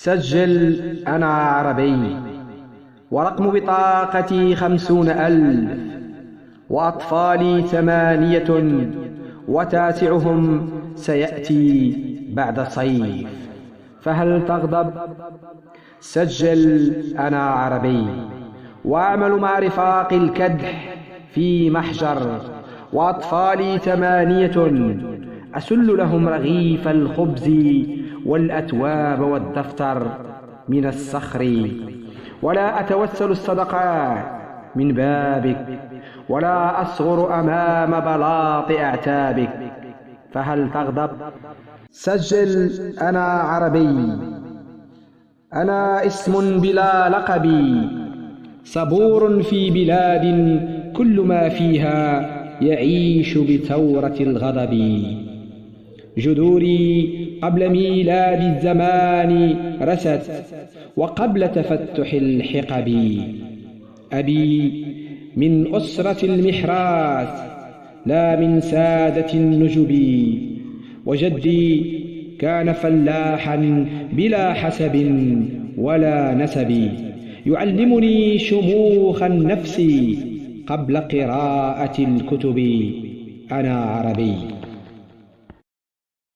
سجل أنا عربي، ورقم بطاقتي 50,000، وأطفالي 8، وتاسعهم سيأتي بعد صيف، فهل تغضب؟ سجل أنا عربي، وأعمل مع رفاق الكدح في محجر، وأطفالي 8، أسل لهم رغيف الخبز والأتواب والدفتر من الصخر، ولا أتوسل الصدقات من بابك، ولا أصغر أمام بلاط أعتابك، فهل تغضب؟ سجل أنا عربي، أنا اسم بلا لقب، صبور في بلاد كل ما فيها يعيش بثورة الغضب، جذوري قبل ميلاد الزمان رست، وقبل تفتح الحقب، أبي من أسرة المحراث لا من سادة النجب، وجدي كان فلاحا بلا حسب ولا نسب، يعلمني شموخ النفس قبل قراءة الكتب، أنا عربي.